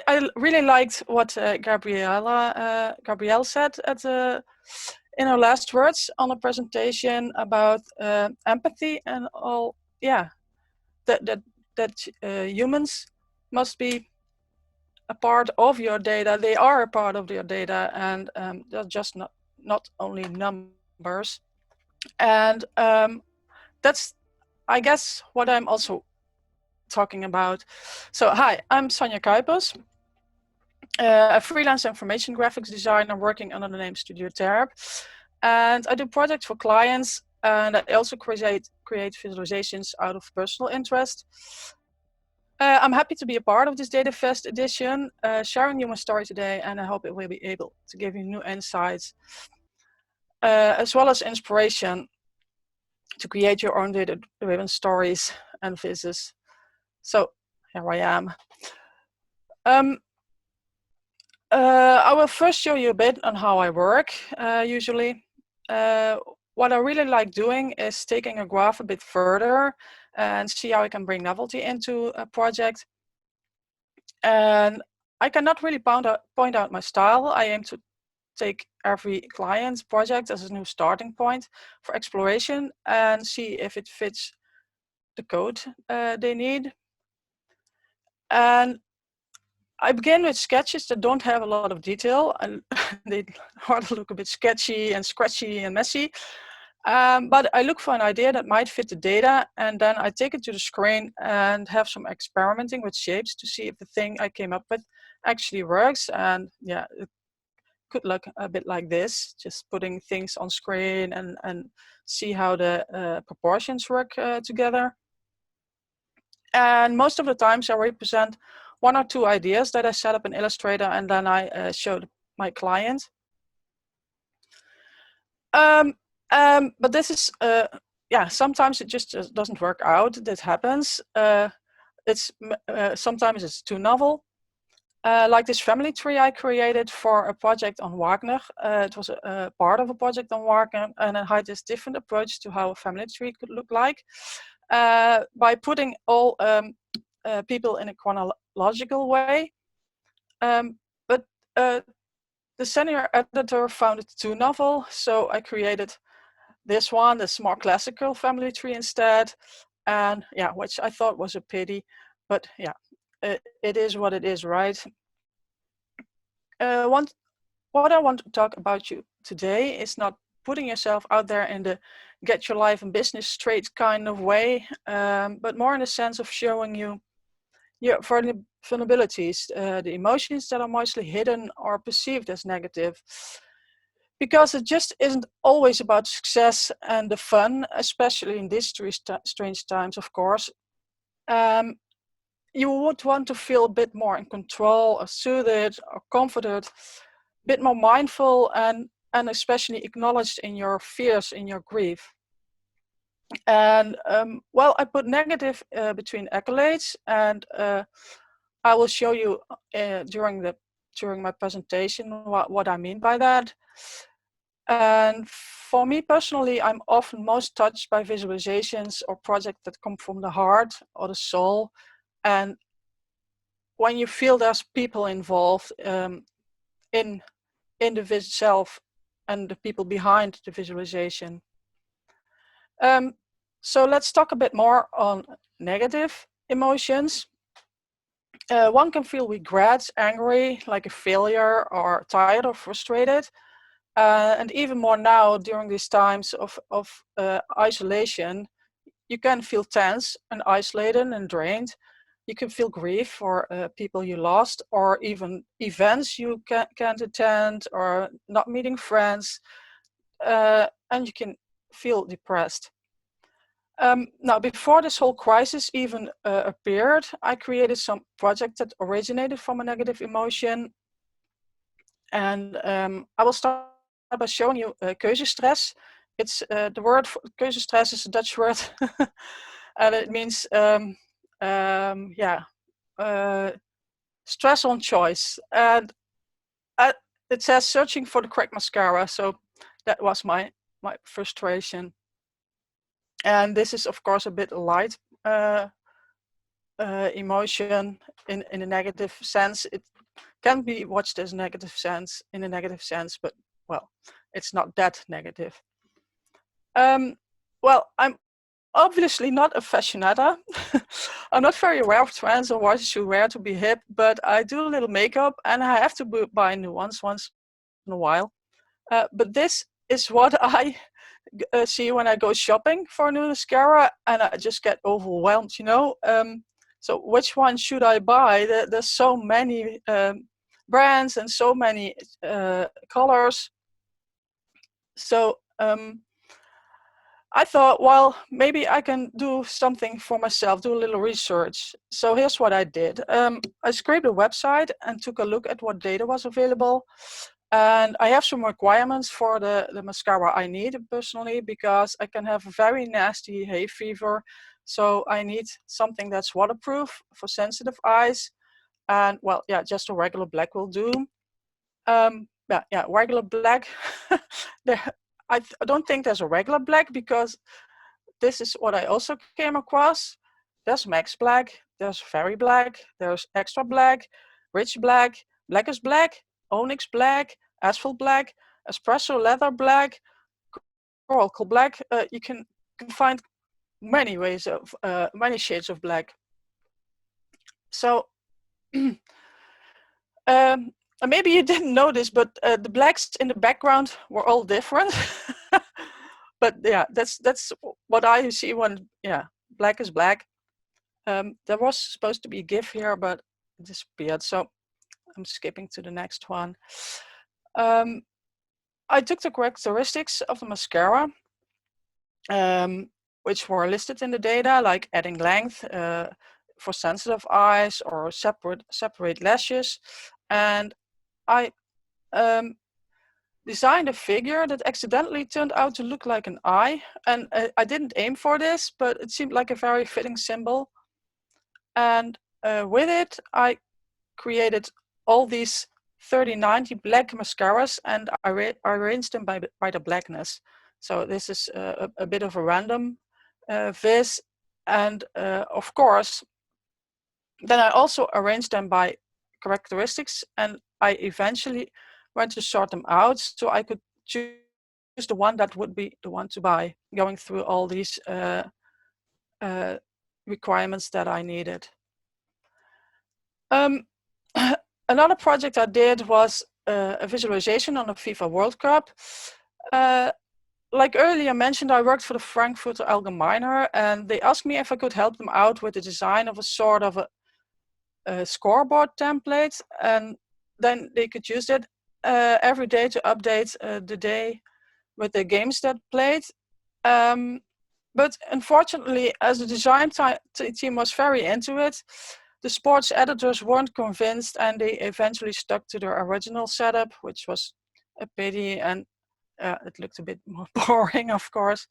I really liked what Gabrielle said in her last words on the presentation about empathy and all. Yeah, that humans must be a part of your data. They are a part of your data, and they're just not only numbers. And that's, I guess, what I'm also talking about. So hi, I'm Sonja Kuijpers, a freelance information graphics designer working under the name Studio Terp. And I do projects for clients, and I also create visualizations out of personal interest. I'm happy to be a part of this DataFest edition, sharing you my story today, and I hope it will be able to give you new insights, as well as inspiration to create your own data-driven stories and visions. So here I am. I will first show you a bit on how I work usually. What I really like doing is taking a graph a bit further and see how I can bring novelty into a project. And I cannot really point out my style. I aim to take every client's project as a new starting point for exploration and see if it fits the code they need. And I begin with sketches that don't have a lot of detail, and they hardly look a bit sketchy and scratchy and messy. But I look for an idea that might fit the data, and then I take it to the screen and have some experimenting with shapes to see if the thing I came up with actually works. And yeah, it could look a bit like this, just putting things on screen and see how the proportions work together. And most of the times I represent one or two ideas that I set up in Illustrator, and then I show my client. But this is, yeah, sometimes it just doesn't work out. That happens. Sometimes it's too novel. Like this family tree I created for a project on Wagner. It was a part of a project on Wagner, and I had this different approach to how a family tree could look like by putting all people in a chronological way. But the senior editor found it too novel, so I created this one, this more classical family tree instead, and yeah, which I thought was a pity, but yeah, it is what it is, right? What I want to talk about you today is not putting yourself out there in the get your life and business straight kind of way, but more in the sense of showing you your vulnerabilities, the emotions that are mostly hidden or perceived as negative. Because it just isn't always about success and the fun, especially in these strange times, of course. You would want to feel a bit more in control or soothed or comforted, a bit more mindful and especially acknowledged in your fears, in your grief. And well, I put negative between accolades, and I will show you during my presentation what I mean by that. And for me personally, I'm often most touched by visualizations or projects that come from the heart or the soul. And when you feel there's people involved in the self and the people behind the visualization. So let's talk a bit more on negative emotions. One can feel regret, angry, like a failure, or tired or frustrated. And even more now during these times of isolation, you can feel tense and isolated and drained. You can feel grief for people you lost, or even events you can't attend, or not meeting friends, and you can feel depressed. Now, before this whole crisis even appeared, I created some projects that originated from a negative emotion. And I will start by showing you keuzestress. It's the word for keuzestress is a Dutch word, and it means stress on choice. And it says searching for the correct mascara. So that was my frustration. And this is of course a bit light emotion in a negative sense. It can be watched as negative sense, in a negative sense, but well, it's not that negative. Well, I'm obviously not a fashionista. I'm not very aware of trends or what you should wear to be hip, but I do a little makeup and I have to buy new ones once in a while. But this is what I see when I go shopping for a new mascara, and I just get overwhelmed, you know. So which one should I buy? There's so many brands and so many colors. So I thought, well, maybe I can do something for myself, do a little research. So here's what I did. I scraped a website and took a look at what data was available. And I have some requirements for the mascara I need personally, because I can have a very nasty hay fever. So I need something that's waterproof for sensitive eyes. And well, yeah, just a regular black will do. Yeah, regular black. I don't think there's a regular black, because this is what I also came across. There's Max Black, there's Very Black, there's Extra Black, Rich Black, Blackest Black, Onyx Black, Asphalt Black, Espresso Leather Black, Coracle Black. You can find many ways of many shades of black. So maybe you didn't notice, but the blacks in the background were all different. But yeah, that's what I see when black is black. There was supposed to be a GIF here, but it disappeared. So I'm skipping to the next one. I took the characteristics of the mascara, which were listed in the data, like adding length for sensitive eyes or separate lashes. And I designed a figure that accidentally turned out to look like an eye. And I didn't aim for this, but it seemed like a very fitting symbol. And with it, I created all these 3090 black mascaras, and I arranged them by the blackness. So this is a bit of a random viz. And of course, then I also arranged them by characteristics, and I eventually went to sort them out so I could choose the one that would be the one to buy, going through all these requirements that I needed. Another project I did was a visualization on the FIFA World Cup. Like earlier mentioned, I worked for the Frankfurter Allgemeiner, and they asked me if I could help them out with the design of a sort of a scoreboard template, and then they could use it every day to update the day with the games that played. But unfortunately, as the design team was very into it, the sports editors weren't convinced, and they eventually stuck to their original setup, which was a pity, and it looked a bit more boring, of course.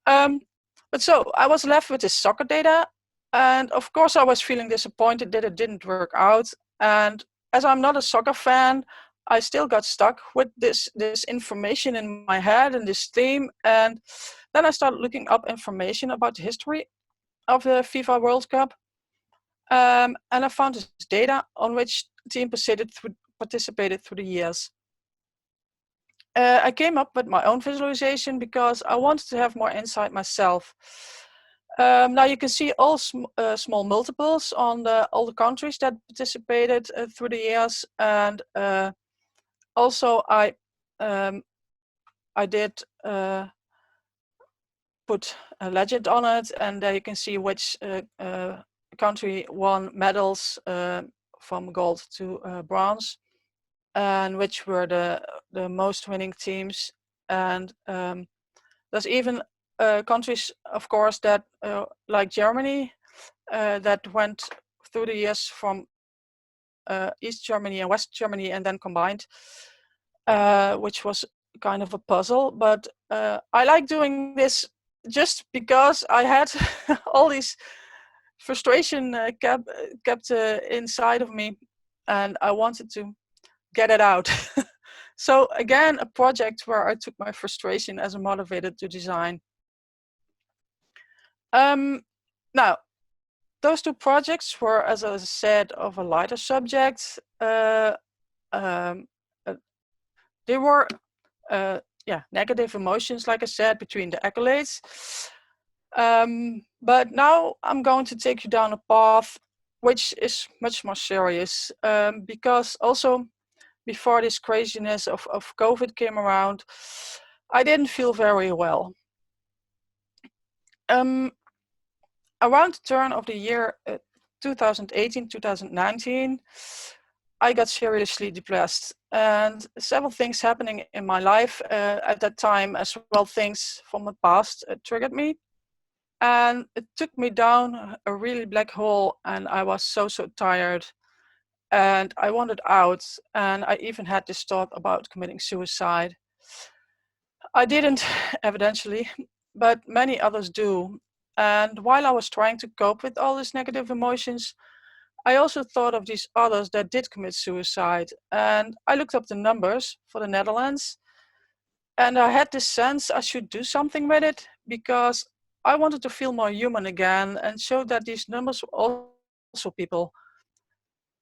But so I was left with this soccer data, and of course I was feeling disappointed that it didn't work out. And as I'm not a soccer fan, I still got stuck with this information in my head and this theme. And then I started looking up information about the history of the FIFA World Cup. And I found this data on which team participated through the years. I came up with my own visualization because I wanted to have more insight myself. Now you can see all small multiples on all the countries that participated through the years, and also I did put a legend on it, and there you can see which country won medals from gold to bronze, and which were the most winning teams. And there's even countries, of course, that like Germany, that went through the years from East Germany and West Germany and then combined, which was kind of a puzzle. But I like doing this just because I had all these frustration kept inside of me, and I wanted to get it out. So again, a project where I took my frustration as a motivator to design. Now, those two projects were, as I said, of a lighter subject. Um, they were, negative emotions, like I said, between the accolades. But now I'm going to take you down a path which is much more serious, because also before this craziness of COVID came around, I didn't feel very well. Around the turn of the year 2018, 2019, I got seriously depressed, and several things happening in my life at that time, as well things from the past, triggered me. And it took me down a really black hole, and I was so tired, and I wanted out, and I even had this thought about committing suicide. I didn't, evidently, but many others do. And while I was trying to cope with all these negative emotions, I also thought of these others that did commit suicide. And I looked up the numbers for the Netherlands, and I had this sense I should do something with it, because I wanted to feel more human again and show that these numbers were also people.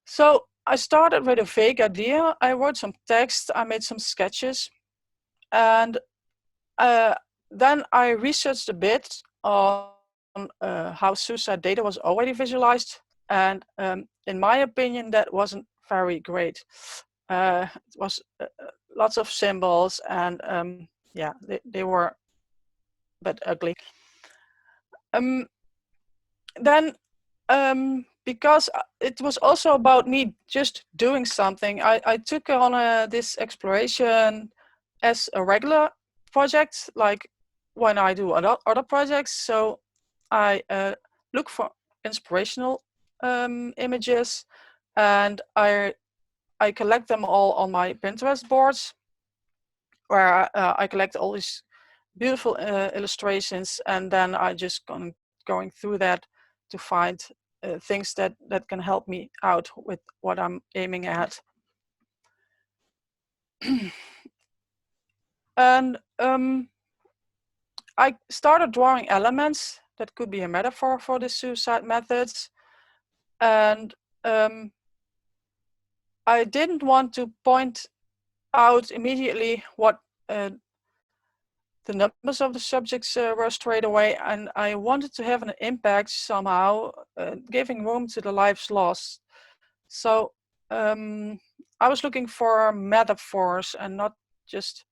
So I started with a vague idea. I wrote some text, I made some sketches, and uh, then I researched a bit on how suicide data was already visualized. And in my opinion, that wasn't very great. It was lots of symbols, and they were a bit ugly. Then because it was also about me just doing something, I took on this exploration as a regular project, like when I do other projects. So I look for inspirational images, and I collect them all on my Pinterest boards, where I collect all these beautiful illustrations, and then I just going through that to find things that can help me out with what I'm aiming at. And I started drawing elements that could be a metaphor for the suicide methods. And I didn't want to point out immediately what the numbers of the subjects were straight away, and I wanted to have an impact somehow, giving room to the lives lost. So I was looking for metaphors and not just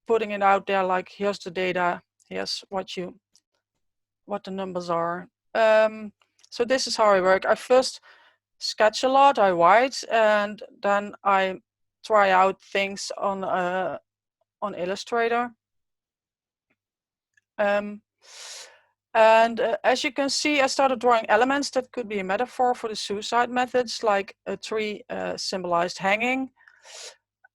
putting it out there like, here's the data, here's what the numbers are. So this is how I work. I first sketch a lot, I write, and then I try out things on Illustrator. And as you can see, I started drawing elements that could be a metaphor for the suicide methods, like a tree symbolized hanging,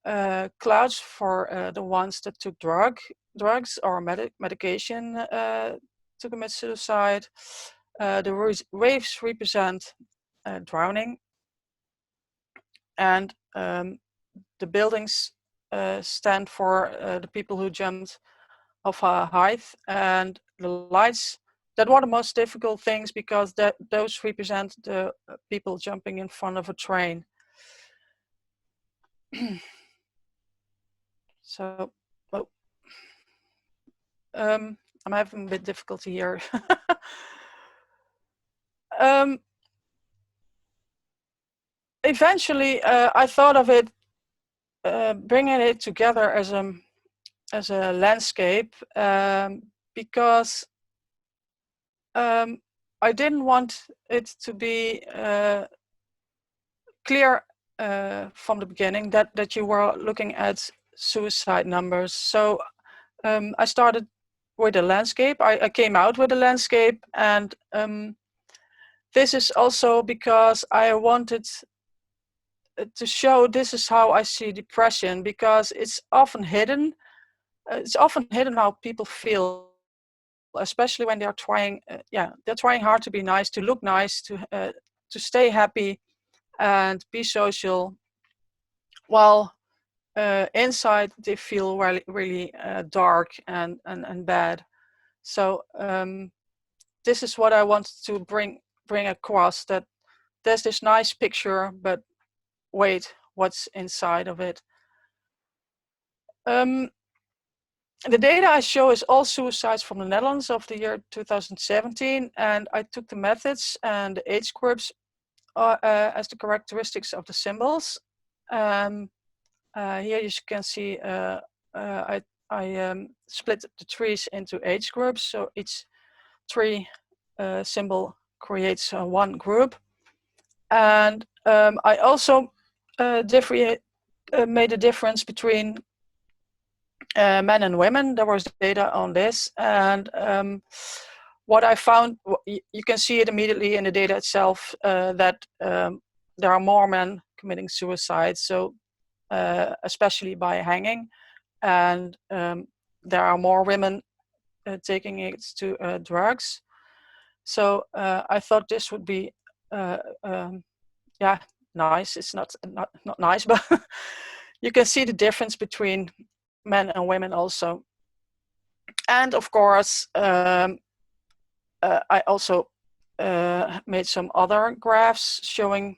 clouds for the ones that took drugs or medication to commit suicide. The waves represent drowning, and the buildings stand for the people who jumped of a height, and the lights, that were the most difficult things, because those represent the people jumping in front of a train. So, oh, I'm having a bit difficulty here. Eventually, I thought of it, bringing it together as a landscape, because I didn't want it to be clear from the beginning that you were looking at suicide numbers. So I started with a landscape. I came out with a landscape, and this is also because I wanted to show this is how I see depression, because it's often hidden. It's often hidden how people feel, especially when they're trying. They're trying hard to be nice, to look nice, to stay happy and be social, while inside they feel really dark and bad. So this is what I wanted to bring bring across that there's this nice picture, but wait, what's inside of it? The data I show is all suicides from the Netherlands of the year 2017, and I took the methods and the age groups as the characteristics of the symbols. Here you can see I split the trees into age groups, so each tree symbol creates one group. And I also made a difference between men and women. There was data on this, and what I found, you can see it immediately in the data itself, that there are more men committing suicide, so especially by hanging, and there are more women taking it to drugs. So I thought this would be yeah, nice. It's not nice, but you can see the difference between men and women also. And of course, I also made some other graphs showing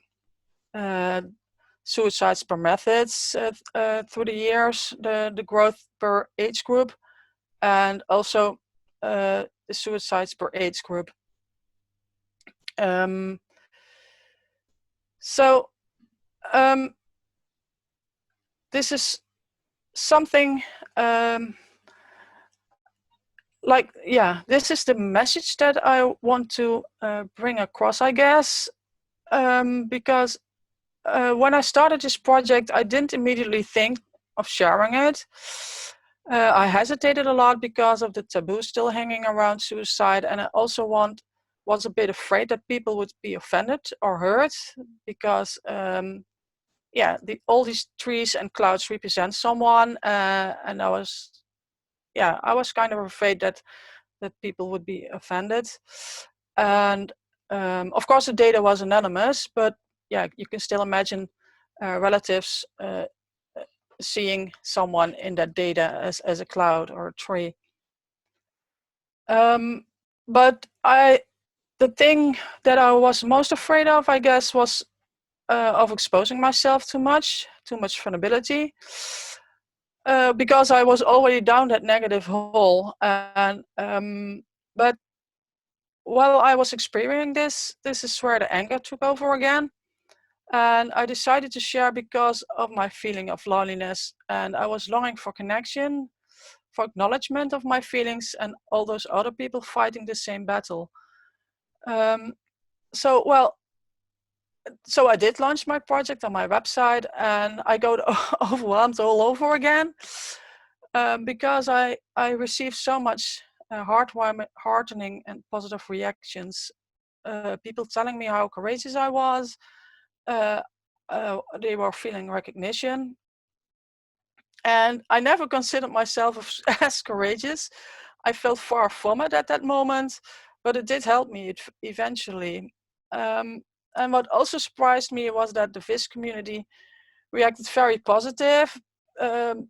suicides per methods through the years, the growth per age group, and also the suicides per age group. So this is something like, yeah, this is the message that I want to bring across, I guess, because when I started this project, I didn't immediately think of sharing it. I hesitated a lot because of the taboo still hanging around suicide, and I also was a bit afraid that people would be offended or hurt because yeah, all these trees and clouds represent someone, and I was kind of afraid that people would be offended. And of course the data was anonymous, but yeah, you can still imagine relatives seeing someone in that data as a cloud or a tree. But the thing that I was most afraid of, I guess, was of exposing myself too much vulnerability, because I was already down that negative hole. And but while I was experiencing this is where the anger took over again. And I decided to share because of my feeling of loneliness. And I was longing for connection, for acknowledgement of my feelings and all those other people fighting the same battle. So I did launch my project on my website, and I got overwhelmed all over again, because I received so much heartening and positive reactions. People telling me how courageous I was. They were feeling recognition. And I never considered myself as courageous. I felt far from it at that moment, but it did help me eventually. And what also surprised me was that the VIS community reacted very positive to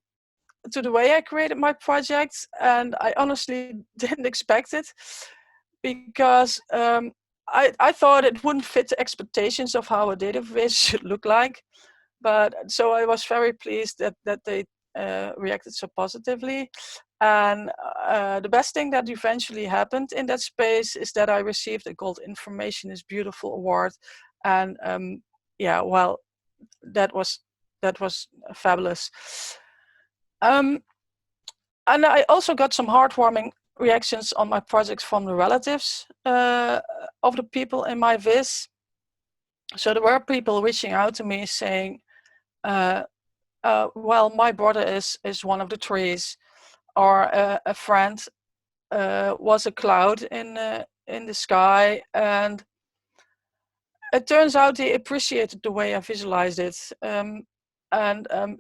the way I created my project. And I honestly didn't expect it, because I thought it wouldn't fit the expectations of how a database should look like. But so I was very pleased that they reacted so positively. And the best thing that eventually happened in that space is that I received a Gold Information is Beautiful award. And yeah, well, that was fabulous. And I also got some heartwarming reactions on my project from the relatives of the people in my VIS. So there were people reaching out to me saying, well, my brother is one of the trees, or a friend was a cloud in the sky. And it turns out they appreciated the way I visualized it. And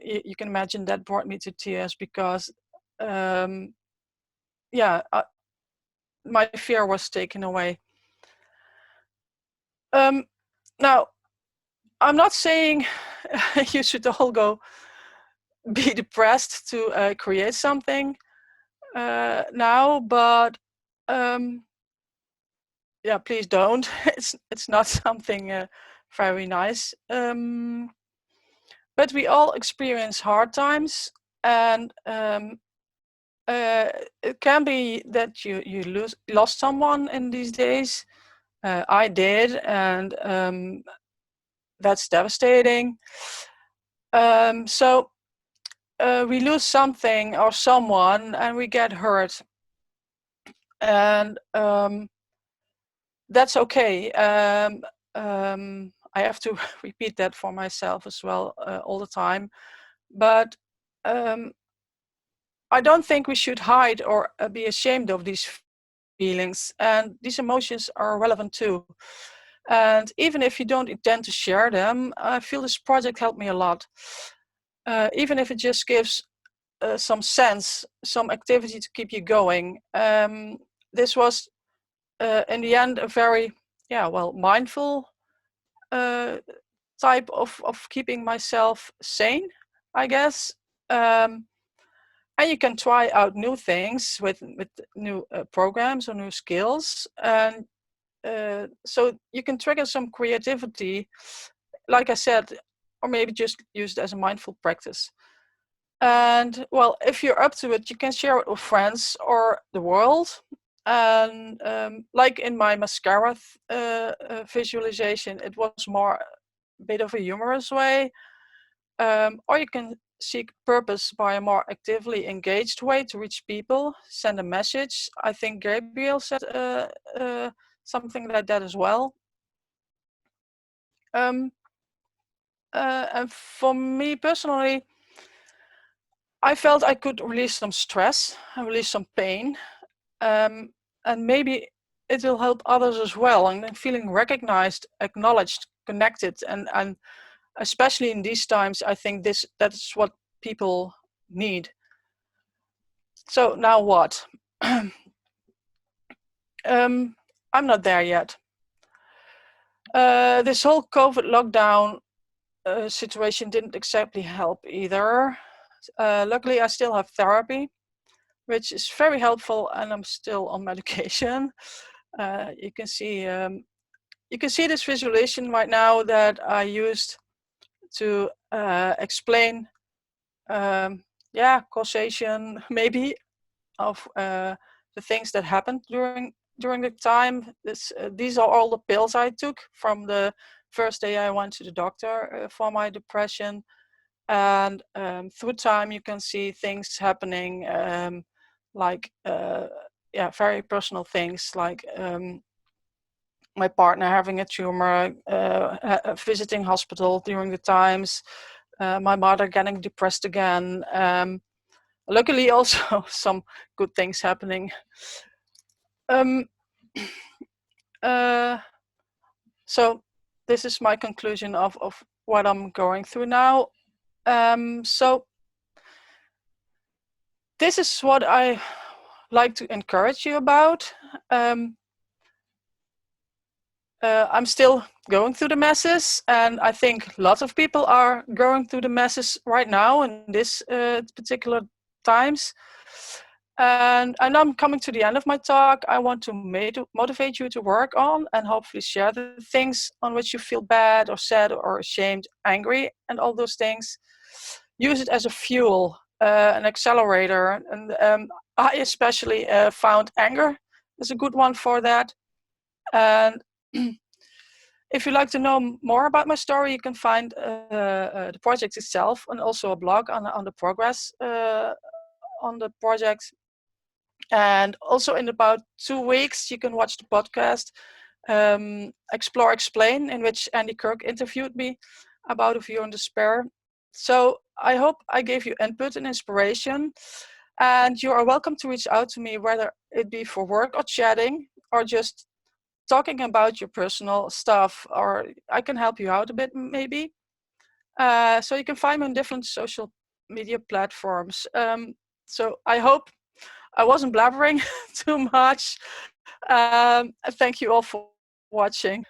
you can imagine that brought me to tears, because yeah, my fear was taken away. Now, I'm not saying you should all go be depressed to create something now, but yeah, please don't. It's not something very nice. But we all experience hard times, and it can be that you lost someone in these days. I did, and that's devastating. So we lose something or someone, and we get hurt, and that's okay. I have to repeat that for myself as well all the time. But um, I don't think we should hide or be ashamed of these feelings, and these emotions are relevant too. And even if you don't intend to share them, I feel this project helped me a lot. Even if it just gives some sense, some activity to keep you going. This was, in the end, a very, mindful uh, type of keeping myself sane, I guess. Um, and you can try out new things with new programs or new skills, and so you can trigger some creativity, like I said, or maybe just use it as a mindful practice. And well, if you're up to it, you can share it with friends or the world. And like in my mascara visualization, it was more a bit of a humorous way. Or you can seek purpose by a more actively engaged way to reach people, send a message. I think Gabriel said something like that as well. Um, and for me personally, I felt I could release some stress and release some pain, and maybe it will help others as well. And then feeling recognized, acknowledged, connected, and especially in these times, I think that's what people need. So now what? I'm not there yet. This whole COVID lockdown situation didn't exactly help either. Luckily, I still have therapy, which is very helpful, and I'm still on medication. You can see this visualization right now that I used to explain, causation maybe of the things that happened during the time. These are all the pills I took from the first day I went to the doctor for my depression. And through time, you can see things happening, like very personal things, like my partner having a tumor, visiting hospital during the times, my mother getting depressed again. Luckily, also some good things happening. Um, uh, so this is my conclusion of what I'm going through now. So this is what I like to encourage you about. I'm still going through the messes, and I think lots of people are going through the messes right now in this particular times. And I'm coming to the end of my talk. I want to motivate you to work on and hopefully share the things on which you feel bad or sad or ashamed, angry, and all those things. Use it as a fuel, an accelerator. And I especially found anger is a good one for that. And if you'd like to know more about my story, you can find the project itself and also a blog on the progress on the project. And also in about 2 weeks, you can watch the podcast Explore Explain, in which Andy Kirk interviewed me about A View on Despair. So I hope I gave you input and inspiration. And you are welcome to reach out to me, whether it be for work or chatting, or just talking about your personal stuff, or I can help you out a bit maybe. So you can find me on different social media platforms. So I hope I wasn't blabbering too much. Thank you all for watching.